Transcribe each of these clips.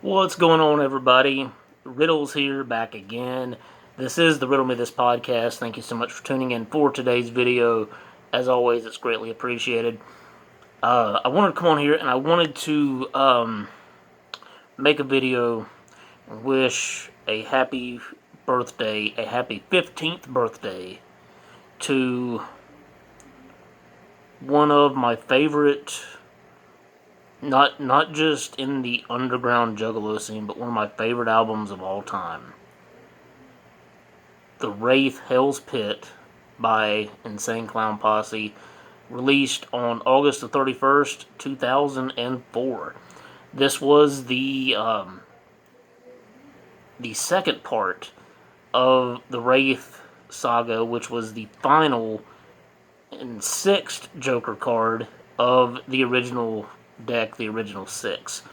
What's going on, everybody? Riddle's here, back again. This is the Riddle Me This podcast. Thank you so much for tuning in for today's video. As always, it's greatly appreciated. I wanted to come on here and I wanted to make a video and wish a happy birthday, a happy 15th birthday to one of my favorite, not just in the underground Juggalo scene, but one of my favorite albums of all time. The Wraith Hell's Pit by Insane Clown Posse, released on August the 31st, 2004. This was the second part of the Wraith saga, which was the final and sixth Joker card of the original deck, the original six.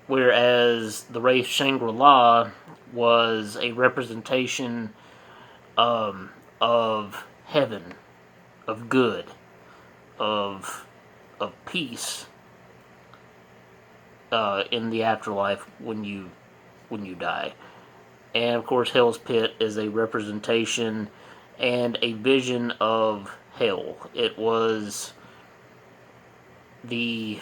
Whereas the Wraith Shangri-La was a representation of heaven, of good, of peace in the afterlife when you die. And of course, Hell's Pit is a representation and a vision of hell. It was the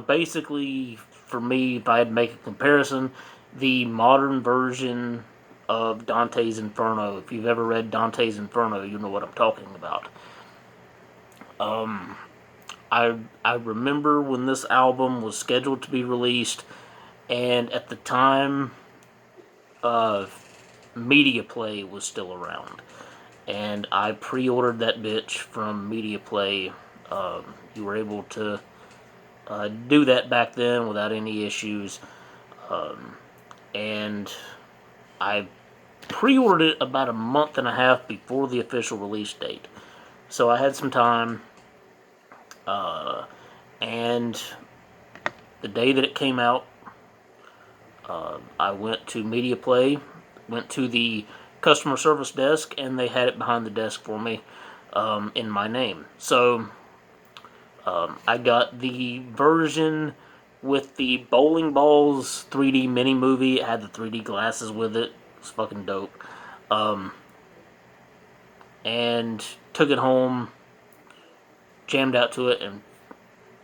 basically, for me, if I had to make a comparison, the modern version of Dante's Inferno. If you've ever read Dante's Inferno, you know what I'm talking about. I remember when this album was scheduled to be released, and at the time, Media Play was still around, and I pre-ordered that bitch from Media Play. You were able to do that back then without any issues, and I pre-ordered it about a month and a half before the official release date, so I had some time. And the day that it came out, I went to Media Play, went to the customer service desk, and they had it behind the desk for me in my name. So I got the version with the bowling balls 3D mini movie. It had the 3D glasses with it. It was fucking dope. And took it home, jammed out to it, and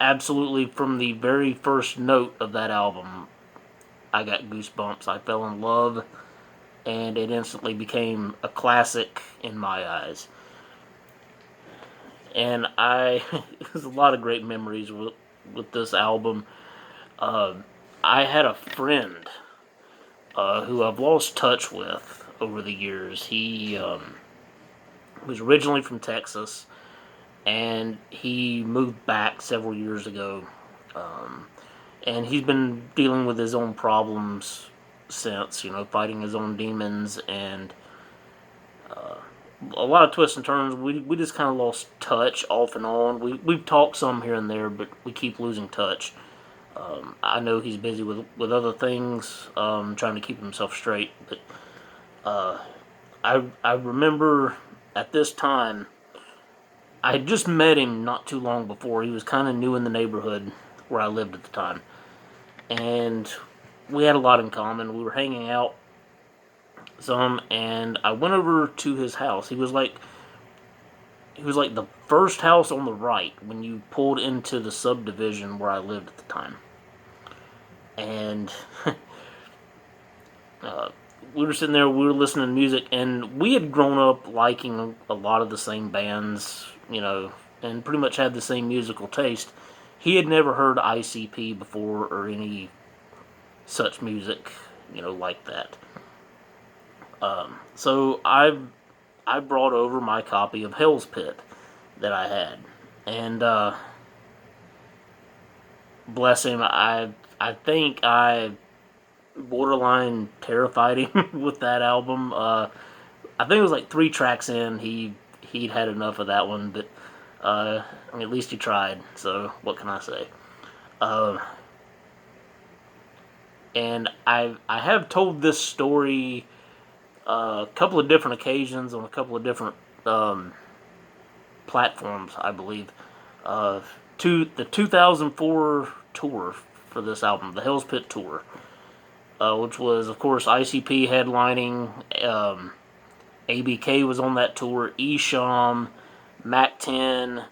absolutely from the very first note of that album, I got goosebumps. I fell in love, and it instantly became a classic in my eyes. And there's a lot of great memories with this album. I had a friend who I've lost touch with over the years. He was originally from Texas, and he moved back several years ago. And he's been dealing with his own problems since, fighting his own demons, and a lot of twists and turns. We just kind of lost touch off and on. We've talked some here and there, but we keep losing touch. I know he's busy with other things, trying to keep himself straight. But I remember at this time, I had just met him not too long before. He was kind of new in the neighborhood where I lived at the time, and we had a lot in common. We were hanging out some, and I went over to his house. He was like the first house on the right when you pulled into the subdivision where I lived at the time. And we were sitting there, we were listening to music, and we had grown up liking a lot of the same bands, and pretty much had the same musical taste. He had never heard ICP before or any such music, like that. So I brought over my copy of Hell's Pit that I had, and bless him, I think I borderline terrified him with that album. I think it was like 3 tracks in, he'd had enough of that one, but at least he tried. So what can I say? And I have told this story a couple of different occasions on a couple of different platforms, I believe. the 2004 tour for this album, the Hell's Pit tour, which was, of course, ICP headlining. ABK was on that tour. Esham, Mac 10,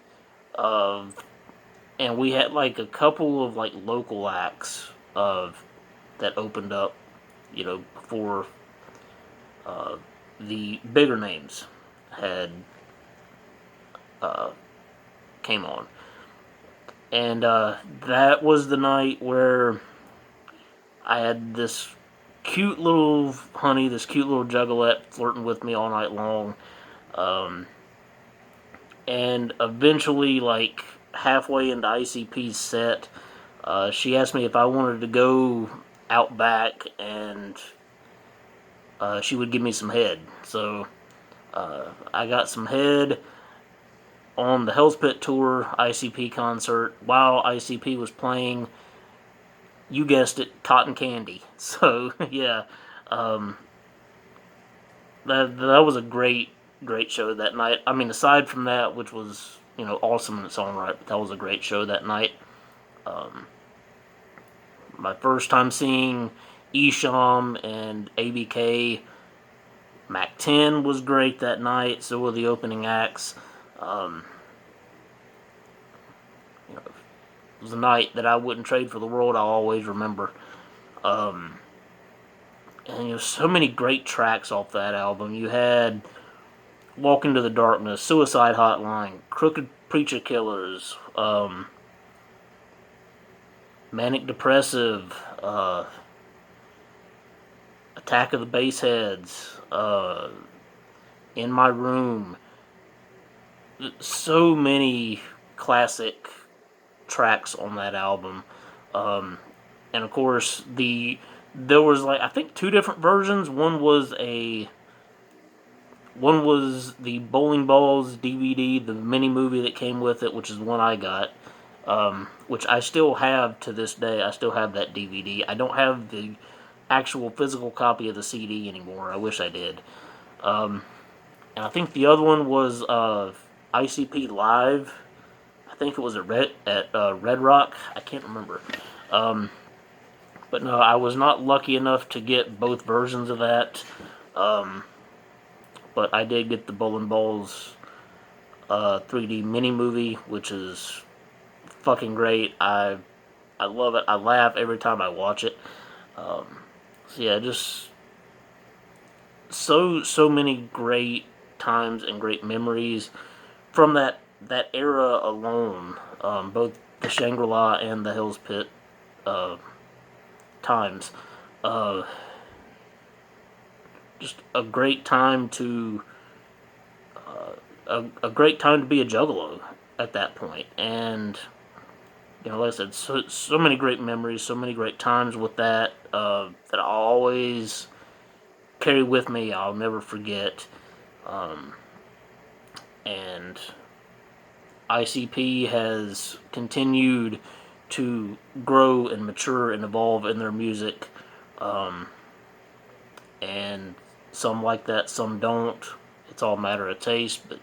and we had like a couple of like local acts that opened up, before the bigger names had came on. And that was the night where I had this cute little honey, this cute little juggalette flirting with me all night long. And eventually, like halfway into ICP's set, she asked me if I wanted to go out back and she would give me some head. So I got some head on the Hell's Pit tour ICP concert while ICP was playing, you guessed it, Cotton Candy. So yeah, that was a great show that night. I mean, aside from that, which was awesome in its own right, but that was a great show that night. My first time seeing Esham and ABK. Mac 10 was great that night. So were the opening acts. It was a night that I wouldn't trade for the world. I'll always remember. And so many great tracks off that album. You had Walk Into the Darkness, Suicide Hotline, Crooked Preacher Killers, Manic Depressive, Attack of the Bassheads, In My Room. So many classic tracks on that album. And of course, there was like, I think, two different versions. One was the Bowling Balls DVD, the mini movie that came with it, which is the one I got, which I still have to this day. I still have that DVD. I don't have the actual physical copy of the CD anymore. I wish I did. And I think the other one was ICP Live. I think it was at Red Rock. I can't remember. But no, I was not lucky enough to get both versions of that. But I did get the Bowling Balls 3D mini movie, which is fucking great. I love it. I laugh every time I watch it. So yeah, just so many great times and great memories from that era alone. Both the Shangri-La and the Hell's Pit times. Just a great time to a great time to be a juggalo at that point. And like I said, so many great memories, so many great times with that that I'll always carry with me. I'll never forget. And ICP has continued to grow and mature and evolve in their music. And some like that, some don't. It's all a matter of taste, but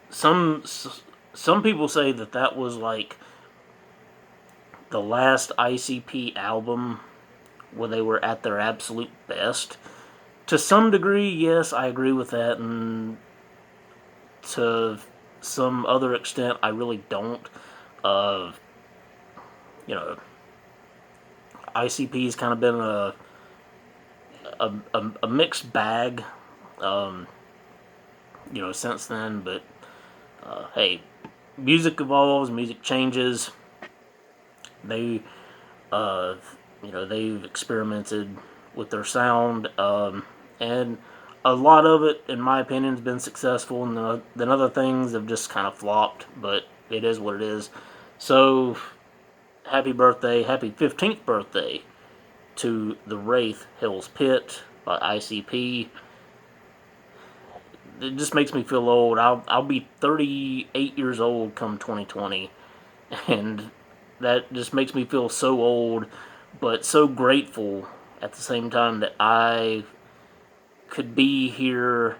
some people say that was like the last ICP album where they were at their absolute best. To some degree, yes, I agree with that, and to some other extent, I really don't. ICP's kind of been a mixed bag, since then. But hey, music evolves, music changes. They've experimented with their sound, and a lot of it, in my opinion, has been successful, and then other things have just kind of flopped. But it is what it is. So, happy 15th birthday to the Wraith, Hell's Pit by ICP. It just makes me feel old. I'll be 38 years old come 2020, and that just makes me feel so old, but so grateful at the same time that I could be here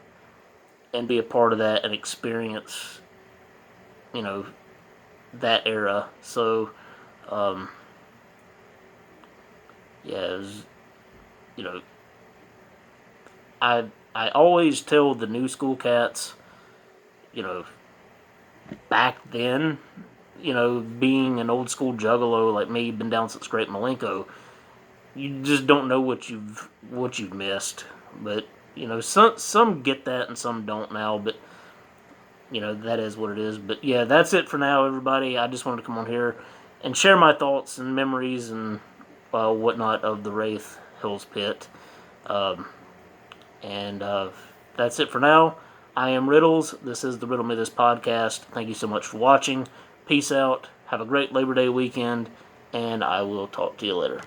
and be a part of that and experience, you know, that era. So, um, yeah, it was, you know, I always tell the new school cats, you know, back then, you know, being an old school juggalo like me, been down since Great Malenko, you just don't know what you've missed. But you know, some get that and some don't now. But you know, that is what it is. But yeah, that's it for now, everybody. I just wanted to come on here and share my thoughts and memories and whatnot of the Wraith Hills Pit. Um, and that's it for now. I am Riddles. This is the Riddle Me This podcast. Thank you so much for watching. Peace out. Have a great Labor Day weekend, and I will talk to you later.